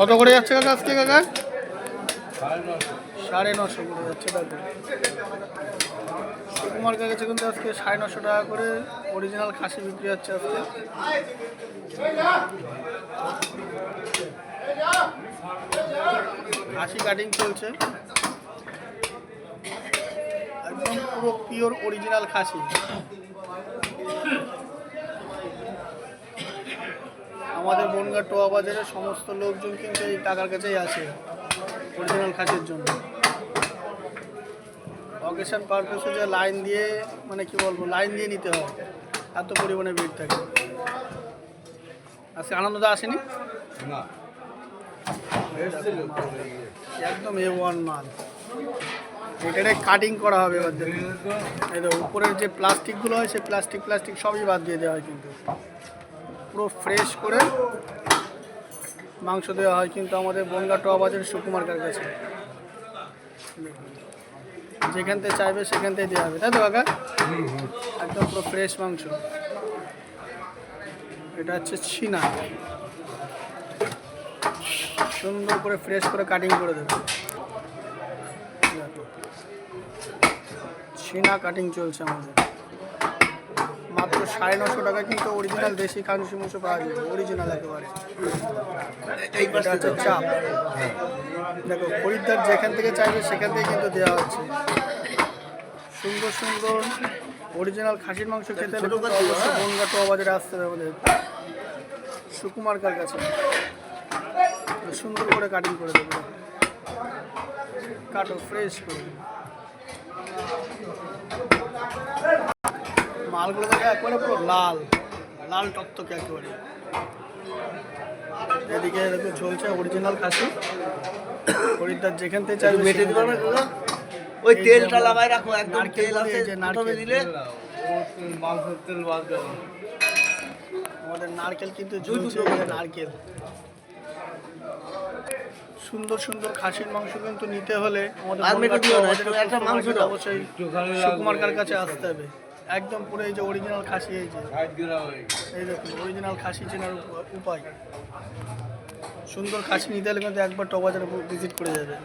কত করে যাচ্ছে কাকা আজকে কাকা? 950 করে যাচ্ছে। দেখো সুকুমার কাছে কিন্তু আজকে 950 টাকা করে অরিজিনাল খাসি বিক্রি হচ্ছে আজকে। খাসি কাটিং চলছে, একদম পুরো পিওর অরিজিনাল খাসি। আমাদের বনগাঁ টোয়া বাজারের সমস্ত লোকজন কিন্তু এই টাকার কাছেই আসে অরিজিনাল খাসির জন্য। অকেশন পারপাসে যে লাইন দিয়ে, মানে কি বলবো, লাইন দিয়ে নিতে হয়, এত পরিমাণে ভিড় থাকে। আজকে আনন্দদা আসেনি? একদম A1 মাল। এটারে কাটিং করা হবে এবার। এই তো উপরের যে প্লাস্টিকগুলো হয়, সেই প্লাস্টিক সবই বাদ দিয়ে দেওয়া হয়, কিন্তু পুরো ফ্রেশ করে মাংস দেওয়া হয় কিন্তু আমাদের বনগাঁ টোয়া বাজারের সুকুমার কার কাছে। যেখান থেকে চাইবে সেখান থেকে দেওয়া হবে, তাই তো কাকা? একদম পুরো ফ্রেশ মাংস। এটা হচ্ছে ছিনা, সুন্দর করে ফ্রেশ করে কাটিং করে দেবে। ছিনা কাটিং চলছে আমাদের, মাত্র 950 টাকা কিন্তু অরিজিনাল দেশি খাসি মাংস পাওয়া যাবে, অরিজিনাল একেবারে। এটা হচ্ছে চাপ। দেখো খরিদ্দার যেখান থেকে চাইবে সেখান থেকে কিন্তু দেওয়া হচ্ছে। সুন্দর সুন্দর অরিজিনাল খাসির মাংস খেতে হলে অবশ্যই বনগাঁ টোয়া বাজারে আসতে হবে আমাদের সুকুমার কার কাছে। সুন্দর করে কাটিং করে দেবে, কাটো ফ্রেশ করে। মালগুলো দেখে একবারে পুরো লাল লাল টকটকে একেবারে। এদিকে দেখো চলছে অরিজিনাল খাসি, খরিদ্দার যেখান থেকে চাইবে মেটে দিতে পারবে। ওই তেলটা লাগাই রাখো, একদম তেল আছে যে নারকেল দিলে মাংসের তেল বাদ দেবে। আমাদের নারকেল কিন্তু ঝুলছে, নারকেল। সুন্দর সুন্দর খাসির মাংস কিন্তু নিতে হলে আমাদের অবশ্যই সুকুমার কার কাছে আসতে হবে। একদম পুরো এই যে অরিজিনাল খাসি, এই যে এই দেখুন অরিজিনাল খাসি চেনার উপায়। সুন্দর খাসি নিতে হলে কিন্তু একবার টোয়া বাজারে ভিজিট করে যাবে।